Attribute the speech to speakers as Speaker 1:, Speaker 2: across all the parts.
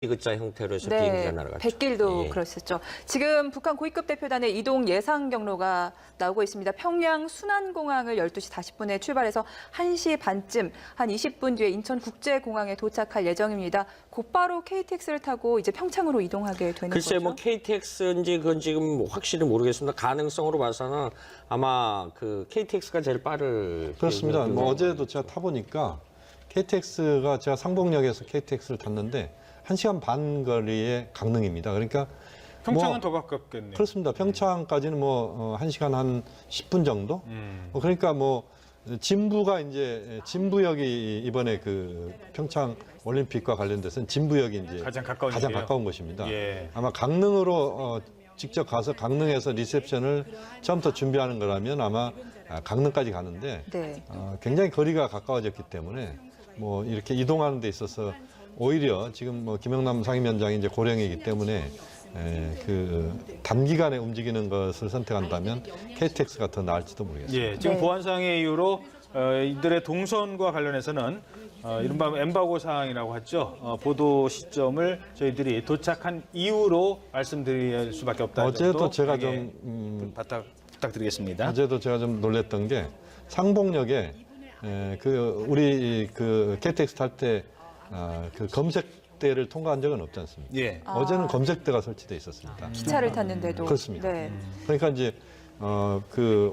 Speaker 1: 디귿자 형태로 해서
Speaker 2: 네,
Speaker 1: 비행기가 날아갔죠.
Speaker 2: 백길도
Speaker 1: 예.
Speaker 2: 그랬었죠. 지금 북한 고위급 대표단의 이동 예상 경로가 나오고 있습니다. 평양 순안공항을 12시 40분에 출발해서 1시 반쯤 한 20분 뒤에 인천국제공항에 도착할 예정입니다. 곧바로 KTX를 타고 이제 평창으로 이동하게 되는
Speaker 1: 글쎄
Speaker 2: 거죠.
Speaker 1: 뭐 KTX인지 그건 지금 확실히 모르겠습니다. 가능성으로 봐서는 아마 그 KTX가 제일 빠를
Speaker 3: 그렇습니다. 뭐 어제도 제가 타보니까 KTX가 제가 상봉역에서 KTX를 탔는데 1시간 반 거리의 강릉입니다. 그러니까
Speaker 4: 평창은 더 가깝겠네요.
Speaker 3: 그렇습니다. 평창까지는 1시간 한 10분 정도? 그러니까 진부가 이제 진부역이 이번에 그 평창 올림픽과 관련돼서는 진부역이 이제
Speaker 4: 가장 가까운
Speaker 3: 곳입니다.
Speaker 4: 예.
Speaker 3: 아마 강릉으로 직접 가서 강릉에서 리셉션을 처음부터 준비하는 거라면 아마 강릉까지 가는데
Speaker 2: 네.
Speaker 3: 굉장히 거리가 가까워졌기 때문에 이렇게 이동하는 데 있어서 오히려 지금 김영남 상임위원장이 이제 고령이기 때문에 그 단기간에 움직이는 것을 선택한다면 KTX가 더 나을지도 모르겠습니다.
Speaker 4: 예, 지금
Speaker 2: 네.
Speaker 4: 보안상의 이유로 이들의 동선과 관련해서는 이른바 엠바고 사항이라고 하죠. 보도 시점을 저희들이 도착한 이후로 말씀드릴 수밖에 없다는
Speaker 3: 어제도
Speaker 4: 점도
Speaker 3: 제가
Speaker 4: 양해 부탁드리겠습니다.
Speaker 3: 어제도 제가 좀 놀랬던 게 상봉역에 우리 그 KTX 탈 때 그 검색대를 통과한 적은 없지 않습니까?
Speaker 4: 예.
Speaker 3: 어제는 검색대가 설치돼 있었습니다.
Speaker 2: 기차를 탔는데도.
Speaker 3: 그렇습니다.
Speaker 2: 네.
Speaker 3: 그러니까 이제 그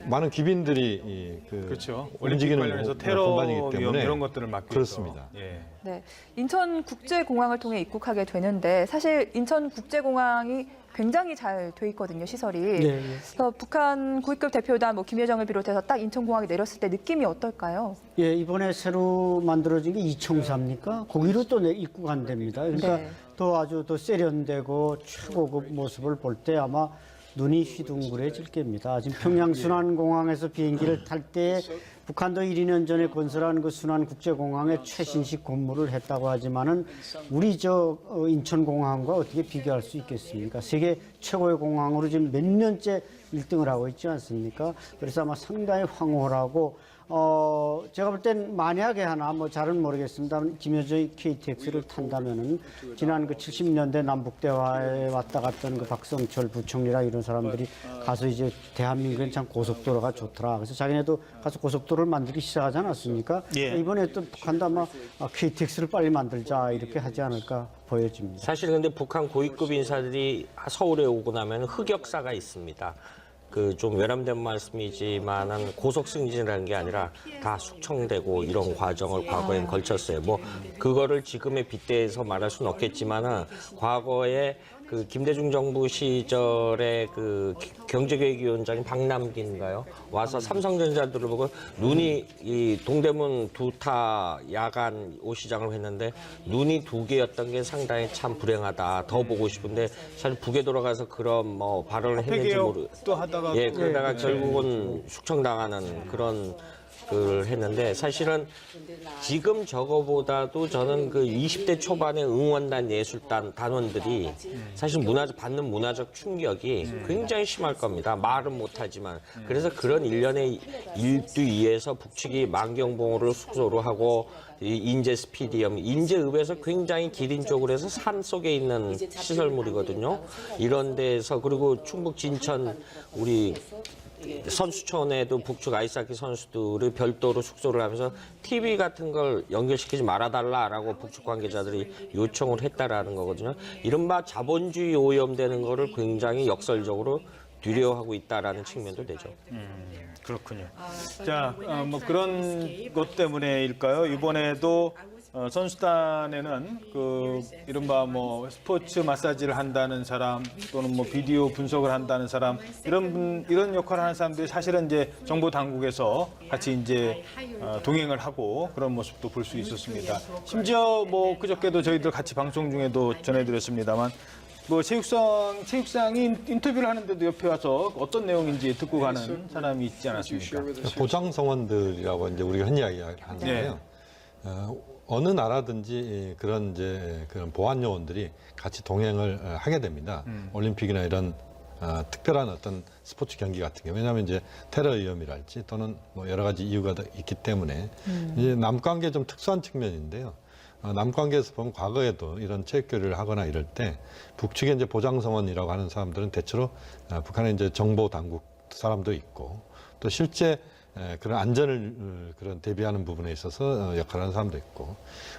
Speaker 3: 많은 귀빈들이
Speaker 4: 그렇죠. 올림픽
Speaker 3: 움직이는
Speaker 4: 관련해서 테러
Speaker 3: 공간이기
Speaker 4: 위험
Speaker 3: 때문에
Speaker 4: 이런 것들을 막기 위해서.
Speaker 3: 그렇습니다.
Speaker 4: 예.
Speaker 2: 네, 인천국제공항을 통해 입국하게 되는데 사실 인천국제공항이 굉장히 잘 돼 있거든요, 시설이. 그래서 북한 고위급 대표단 김여정을 비롯해서 딱 인천공항에 내렸을 때 느낌이 어떨까요?
Speaker 5: 예, 이번에 새로 만들어진 게 이청사입니까? 거기로 또 입국한답니다. 그러니까
Speaker 2: 네.
Speaker 5: 더 세련되고 최고급 모습을 볼 때 아마 눈이 휘둥그레질 겁니다. 지금 평양 순안공항에서 비행기를 탈 때 북한도 1, 2년 전에 건설한 그 순안국제공항에 최신식 건물을 했다고 하지만은 우리 인천공항과 어떻게 비교할 수 있겠습니까? 세계 최고의 공항으로 지금 몇 년째 1등을 하고 있지 않습니까? 그래서 아마 상당히 황홀하고 제가 볼 땐 만약에 하나 잘은 모르겠습니다만 김여정이 KTX를 탄다면은 지난 그 70년대 남북대화에 왔다 갔던 그 박성철 부총리랑 이런 사람들이 가서 이제 대한민국엔 참 고속도로가 좋더라. 그래서 자기네도 가서 고속도로를 만들기 시작하지 않았습니까?
Speaker 4: 예.
Speaker 5: 이번에 또 북한도 아마 KTX를 빨리 만들자 이렇게 하지 않을까 보여집니다.
Speaker 1: 사실 근데 북한 고위급 인사들이 서울에 오고 나면 흑역사가 있습니다. 그 좀 외람된 말씀이지만은 고속 승진이라는 게 아니라 다 숙청되고 이런 과정을 과거엔 걸쳤어요. 그거를 지금의 빗대에서 말할 수는 없겠지만은 과거에 그 김대중 정부 시절에 그 경제계획위원장인 박남기인가요? 와서 삼성전자들을 보고 눈이 이 동대문 두타 야간 오시장을 했는데 눈이 두 개였던 게 상당히 참 불행하다. 더 보고 싶은데 사실 북에 돌아가서 그런 발언을 했는지
Speaker 4: 또 하다가
Speaker 1: 예, 그러다가 결국은 숙청당하는 그런 걸 했는데 사실은 지금 저거보다도 저는 그 20대 초반의 응원단 예술단 단원들이 사실 받는 문화적 충격이 굉장히 심할 겁니다. 말은 못하지만. 그래서 그런 일련의 일두위에서 북측이 만경봉호를 숙소로 하고 인제 스피디엄, 인제읍에서 굉장히 기린 쪽으로 해서 산 속에 있는 시설물이거든요. 이런 데서 그리고 충북 진천 우리 선수촌에도 북측 아이스하키 선수들이 별도로 숙소를 하면서 TV 같은 걸 연결시키지 말아달라라고 북측 관계자들이 요청을 했다라는 거거든요. 이른바 자본주의 오염되는 거를 굉장히 역설적으로 두려워하고 있다라는 측면도 되죠.
Speaker 4: 그렇군요. 자, 그런 것 때문에일까요? 이번에도 선수단에는 그 이른바 스포츠 마사지를 한다는 사람 또는 비디오 분석을 한다는 사람 이런 역할을 하는 사람들이 사실은 이제 정보 당국에서 같이 이제 동행을 하고 그런 모습도 볼 수 있었습니다. 심지어 그저께도 저희들 같이 방송 중에도 전해드렸습니다만 체육상이 인터뷰를 하는데도 옆에 와서 어떤 내용인지 듣고 가는 사람이 있지 않았습니까?
Speaker 3: 보장성원들이라고 이제 우리가 흔히 이야기하는데요. 어느 나라든지 그런 보안 요원들이 같이 동행을 하게 됩니다. 올림픽이나 이런 특별한 어떤 스포츠 경기 같은 경우, 왜냐하면 이제 테러 위험이랄지 또는 여러 가지 이유가 있기 때문에 이제 남북관계 좀 특수한 측면인데요. 남관계에서 보면 과거에도 이런 체육 교류를 하거나 이럴 때 북측에 이제 보장성원이라고 하는 사람들은 대체로 북한의 이제 정보 당국 사람도 있고 또 실제 그런 안전을 그런 대비하는 부분에 있어서 역할을 하는 사람도 있고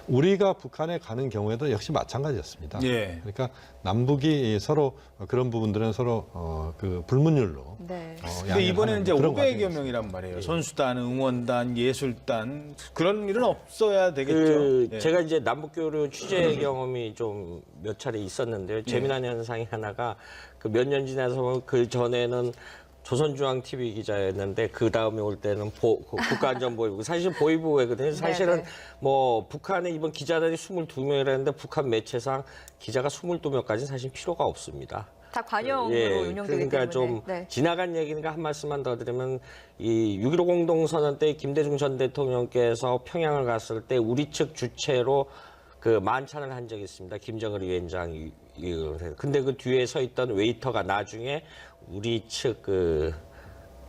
Speaker 3: 우리가 북한에 가는 경우에도 역시 마찬가지였습니다.
Speaker 4: 예.
Speaker 3: 그러니까 남북이 서로 그런 부분들은 서로 그 불문율로.
Speaker 2: 네.
Speaker 4: 근데 이번에는 이제
Speaker 3: 그런
Speaker 4: 500여
Speaker 3: 과정이었습니다.
Speaker 4: 명이란 말이에요. 선수단, 응원단, 예술단 그런 일은 없어야 되겠죠. 예.
Speaker 1: 제가 이제 남북교류 취재 경험이 좀 몇 차례 있었는데요. 재미난 현상이 하나가 그 몇 년 지나서 보면 그 전에는 조선중앙TV 기자였는데 그 다음에 올 때는 국가안전보위부 사실 보위부거든요. 사실은
Speaker 2: 네네.
Speaker 1: 뭐 북한에 이번 기자들이 22명이라는데 북한 매체상 기자가 22명까지는 사실 필요가 없습니다.
Speaker 2: 다 관영으로
Speaker 1: 예,
Speaker 2: 운영되기
Speaker 1: 그러니까
Speaker 2: 때문에.
Speaker 1: 좀
Speaker 2: 네.
Speaker 1: 지나간 얘기니까 한 말씀만 더 드리면 이 6.15 공동선언 때 김대중 전 대통령께서 평양을 갔을 때 우리 측 주체로 그 만찬을 한 적이 있습니다. 김정일 위원장이. 근데 그 뒤에 서 있던 웨이터가 나중에 우리 측 그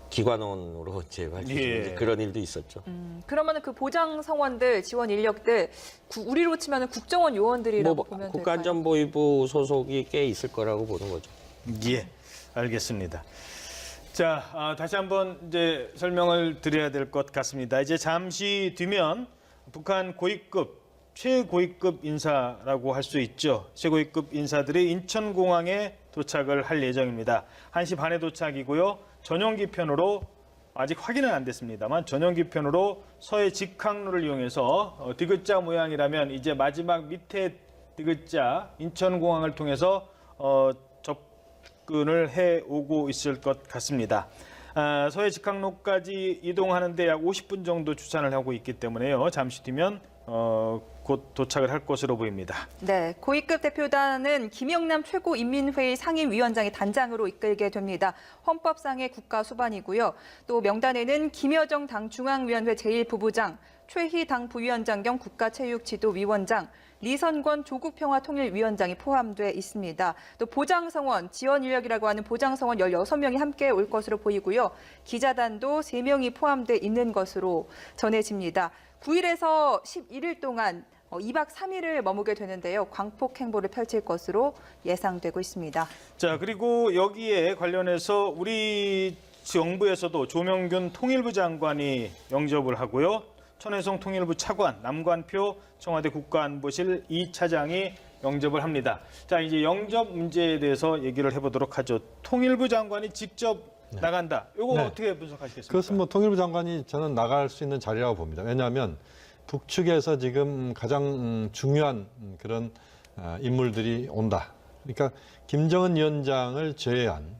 Speaker 1: 기관원으로 이제
Speaker 4: 예.
Speaker 1: 그런 일도 있었죠.
Speaker 2: 그러면은 그 보장 성원들, 지원 인력들 우리로 치면은 국정원 요원들이라고 보면 될까요?
Speaker 1: 국가안전보위부 소속이 꽤 있을 거라고 보는 거죠.
Speaker 4: 예, 알겠습니다. 자, 다시 한번 이제 설명을 드려야 될 것 같습니다. 이제 잠시 뒤면 북한 고위급, 최고위급 인사라고 할 수 있죠. 최고위급 인사들이 인천공항에 도착을 할 예정입니다. 1시 반에 도착이고요. 전용기 편으로 아직 확인은 안 됐습니다만 전용기 편으로 서해 직항로를 이용해서 디귿자 모양이라면 이제 마지막 밑에 디귿자 인천공항을 통해서 접근을 해오고 있을 것 같습니다. 서해 직항로까지 이동하는데 약 50분 정도 추산을 하고 있기 때문에요. 잠시 뒤면 곧 도착을 할 것으로 보입니다.
Speaker 2: 네, 고위급 대표단은 김영남 최고인민회의 상임위원장이 단장으로 이끌게 됩니다. 헌법상의 국가 수반이고요. 또 명단에는 김여정 당 중앙위원회 제1부부장, 최희 당 부위원장 겸 국가체육지도위원장, 리선권 조국평화통일위원장이 포함돼 있습니다. 또 보장성원, 지원 인력이라고 하는 보장성원 16명이 함께 올 것으로 보이고요. 기자단도 3명이 포함돼 있는 것으로 전해집니다. 9일에서 11일 동안 2박 3일을 머무게 되는데요. 광폭 행보를 펼칠 것으로 예상되고 있습니다.
Speaker 4: 자, 그리고 여기에 관련해서 우리 정부에서도 조명균 통일부 장관이 영접을 하고요. 천혜성 통일부 차관, 남관표 청와대 국가안보실 2차장이 영접을 합니다. 자, 이제 영접 문제에 대해서 얘기를 해보도록 하죠. 통일부 장관이 직접 나간다. 이거
Speaker 3: 네.
Speaker 4: 어떻게 분석하시겠습니까?
Speaker 3: 그것은 뭐 통일부 장관이 저는 나갈 수 있는 자리라고 봅니다. 왜냐하면 북측에서 지금 가장 중요한 그런 인물들이 온다. 그러니까 김정은 위원장을 제외한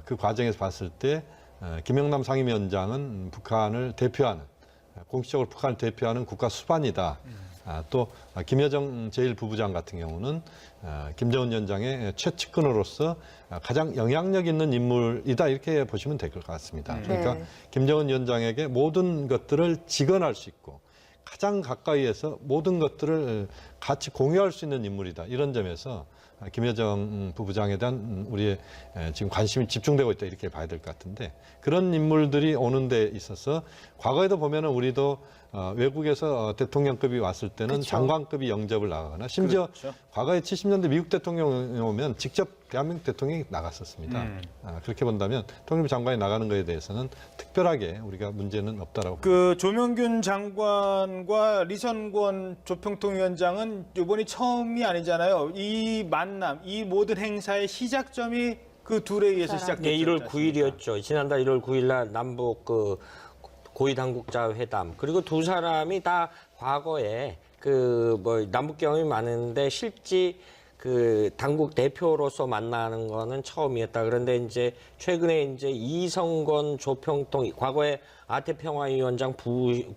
Speaker 3: 그 과정에서 봤을 때 김영남 상임위원장은 북한을 대표하는 공식적으로 북한을 대표하는 국가 수반이다. 또 김여정 제1부부장 같은 경우는 김정은 위원장의 최측근으로서 가장 영향력 있는 인물이다 이렇게 보시면 될 것 같습니다. 그러니까
Speaker 2: 네.
Speaker 3: 김정은 위원장에게 모든 것들을 직언할 수 있고 가장 가까이에서 모든 것들을 같이 공유할 수 있는 인물이다. 이런 점에서 김여정 부부장에 대한 우리의 지금 관심이 집중되고 있다 이렇게 봐야 될 것 같은데 그런 인물들이 오는 데 있어서 과거에도 보면은 우리도 외국에서 대통령급이 왔을 때는
Speaker 2: 그렇죠.
Speaker 3: 장관급이 영접을 나가거나 심지어
Speaker 4: 그렇죠.
Speaker 3: 과거에 70년대 미국 대통령이 오면 직접 대한민국 대통령이 나갔었습니다. 그렇게 본다면 통일부 장관이 나가는 것에 대해서는 특별하게 우리가 문제는 없다라고
Speaker 4: 그 조명균 장관과 리선권 조평통위원장은 이번이 처음이 아니잖아요. 이 만남, 이 모든 행사의 시작점이 그 둘에 의해서 시작됐죠.
Speaker 1: 네, 1월 9일이었죠. 지난달 1월 9일 날 남북 그 고위 당국자 회담. 그리고 두 사람이 다 과거에 그 뭐 남북 경험이 많은데 실제 그 당국 대표로서 만나는 거는 처음이었다. 그런데 이제 최근에 이제 이성건 조평통 과거에 아태평화위원장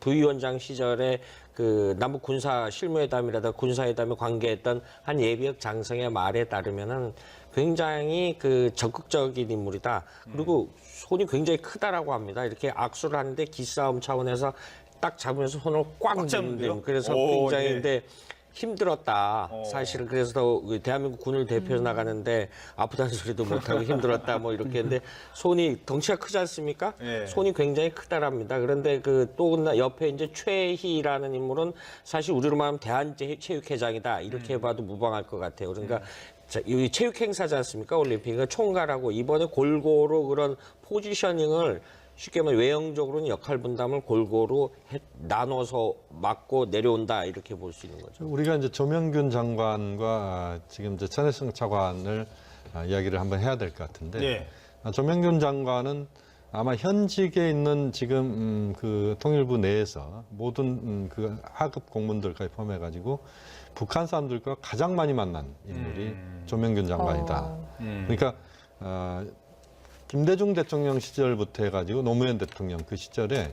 Speaker 1: 부위원장 시절에 그 남북 군사 실무회담이라다 군사회담에 관계했던 한 예비역 장성의 말에 따르면은 굉장히 그 적극적인 인물이다. 그리고 손이 굉장히 크다라고 합니다. 이렇게 악수를 하는데 기싸움 차원에서 딱 잡으면서 손을 꽉
Speaker 4: 잡는데요?
Speaker 1: 잡는 그래서
Speaker 4: 오,
Speaker 1: 굉장히
Speaker 4: 예.
Speaker 1: 근데 힘들었다. 사실은 그래서 더 대한민국 군을 대표해서 나가는데 아프다는 소리도 못하고 힘들었다 뭐 이렇게 했는데 손이 덩치가 크지 않습니까?
Speaker 4: 예.
Speaker 1: 손이 굉장히 크다랍니다. 그런데 그 또 옆에 이제 최희라는 인물은 사실 우리로 말하면 대한체육회장이다 이렇게 봐도 무방할 것 같아요. 그러니까 자, 이 체육 행사지 않습니까? 올림픽은 총괄하고 이번에 골고루 그런 포지셔닝을 쉽게 말해 외형적으로는 역할 분담을 골고루 나눠서 맡고 내려온다 이렇게 볼 수 있는 거죠.
Speaker 3: 우리가 이제 조명균 장관과 지금 이제 천혜성 차관을 이야기를 한번 해야 될 것 같은데
Speaker 4: 예.
Speaker 3: 조명균 장관은 아마 현직에 있는 지금 그 통일부 내에서 모든 그 하급 공무원들까지 포함해가지고 북한 사람들과 가장 많이 만난 인물이 조명균 장관이다. 그러니까 김대중 대통령 시절부터 해가지고 노무현 대통령 그 시절에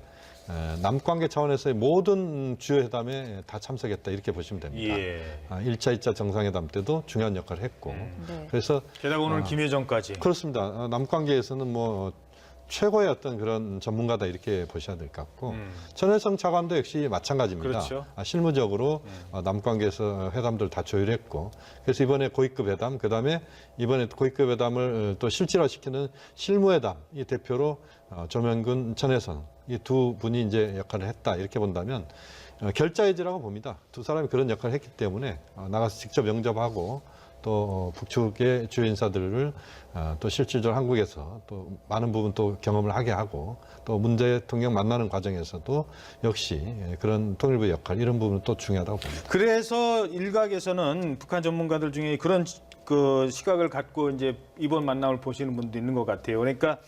Speaker 3: 남관계 차원에서의 모든 주요 회담에 다 참석했다 이렇게 보시면 됩니다.
Speaker 4: 예.
Speaker 3: 1차, 2차 정상회담 때도 중요한 역할을 했고
Speaker 2: 네.
Speaker 3: 그래서
Speaker 4: 게다가 오늘 김여정까지.
Speaker 3: 그렇습니다. 남관계에서는 뭐 최고의 어떤 그런 전문가다 이렇게 보셔야 될 것 같고 천혜성 차관도 역시 마찬가지입니다.
Speaker 4: 그렇죠.
Speaker 3: 실무적으로 남관계에서 회담들 다 조율했고 그래서 이번에 고위급 회담 그다음에 이번에 고위급 회담을 또 실질화시키는 실무회담 이 대표로 조명균, 천혜성 이 두 분이 이제 역할을 했다 이렇게 본다면 결자해지라고 봅니다. 두 사람이 그런 역할을 했기 때문에 나가서 직접 영접하고 또 북측의 주요 인사들을 또 실질적으로 한국에서 또 많은 부분 또 경험을 하게 하고 또 문 대통령 만나는 과정에서도 역시 그런 통일부의 역할 이런 부분은 또 중요하다고 봅니다.
Speaker 4: 그래서 일각에서는 북한 전문가들 중에 그런 그 시각을 갖고 이제 이번 만남을 보시는 분도 있는 것 같아요. 그러니까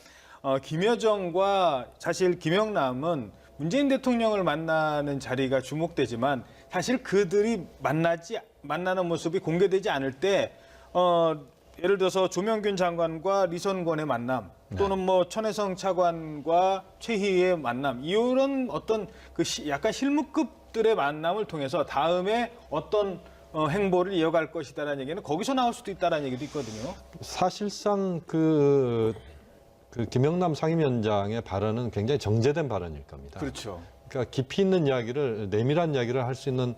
Speaker 4: 김여정과 사실 김영남은 문재인 대통령을 만나는 자리가 주목되지만 사실 그들이 만나는 모습이 공개되지 않을 때 예를 들어서 조명균 장관과 리선권의 만남 또는 뭐 천혜성 차관과 최희의 만남 이런 어떤 그 약간 실무급들의 만남을 통해서 다음에 어떤 행보를 이어갈 것이다라는 얘기는 거기서 나올 수도 있다라는 얘기도 있거든요.
Speaker 3: 사실상 그 김영남 상임위원장의 발언은 굉장히 정제된 발언일 겁니다.
Speaker 4: 그렇죠.
Speaker 3: 그러니까 깊이 있는 이야기를 내밀한 이야기를 할 수 있는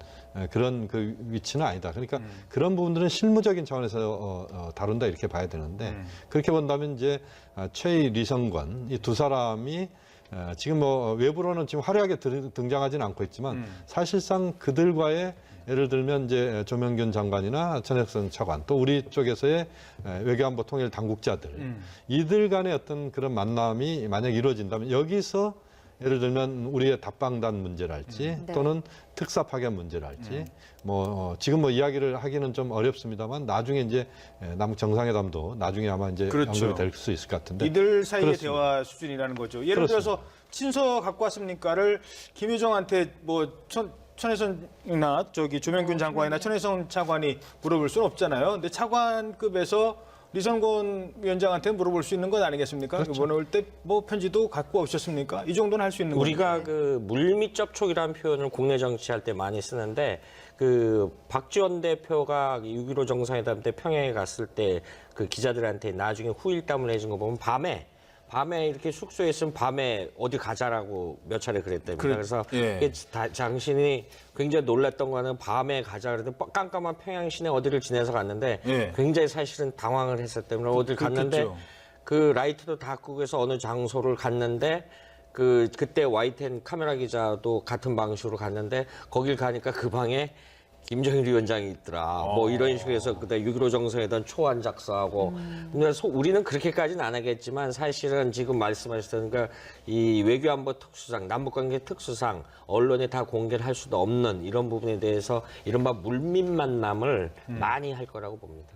Speaker 3: 그런 그 위치는 아니다. 그러니까 그런 부분들은 실무적인 차원에서 다룬다 이렇게 봐야 되는데 그렇게 본다면 이제 최희 리성권 이 두 사람이 지금 뭐 외부로는 지금 화려하게 등장하지는 않고 있지만 사실상 그들과의 예를 들면 이제 조명균 장관이나 천혜성 차관 또 우리 쪽에서의 외교안보 통일 당국자들 이들 간의 어떤 그런 만남이 만약 이루어진다면 여기서 예를 들면 우리의 답방단 문제랄지
Speaker 2: 네.
Speaker 3: 또는 특사 파견 문제랄지 뭐 지금 뭐 이야기를 하기는 좀 어렵습니다만 나중에 이제 남북 정상회담도 나중에 아마 이제
Speaker 4: 그렇죠.
Speaker 3: 언급이 될 수 있을 것 같은데
Speaker 4: 이들 사이의
Speaker 3: 그렇습니다.
Speaker 4: 대화 수준이라는 거죠. 예를 들어서 친서 갖고 왔습니까를 김여정한테 뭐 천혜성이나 저기 조명균 장관이나 천혜성 차관이 물어볼 수는 없잖아요. 근데 차관급에서 리선권 위원장한테 물어볼 수 있는 건 아니겠습니까?
Speaker 3: 그렇죠.
Speaker 4: 이번에 올 때 뭐 편지도 갖고 오셨습니까? 이 정도는 할 수 있는 거죠.
Speaker 1: 우리가 그 물밑 접촉이라는 표현을 국내 정치할 때 많이 쓰는데 그 박지원 대표가 6.15 정상회담 때 평양에 갔을 때 그 기자들한테 나중에 후일담을 해준 거 보면 밤에 이렇게 숙소에 있으면 밤에 어디 가자라고 몇 차례 그랬답니다. 그래서
Speaker 4: 예.
Speaker 1: 이게 당신이 굉장히 놀랐던 거는 밤에 가자 그랬는데 깜깜한 평양 시내 어디를 지내서 갔는데
Speaker 4: 예.
Speaker 1: 굉장히 사실은 당황을 했었기 때문에 어디를 갔는데
Speaker 4: 그렇겠죠.
Speaker 1: 그 라이트도 다 끄고 해서 어느 장소를 갔는데 그때 YTN 카메라 기자도 같은 방식으로 갔는데 거길 가니까 그 방에 김정일 위원장이 있더라. 뭐 이런 식으로 해서 그때 6.15 정상회담 초안 작성하고. 근데 우리는 그렇게까지는 안 하겠지만 사실은 지금 말씀하셨던 그러니까 이 외교안보 특수상, 남북관계 특수상, 언론에 다 공개를 할 수도 없는 이런 부분에 대해서 이른바 물밑 만남을 많이 할 거라고 봅니다.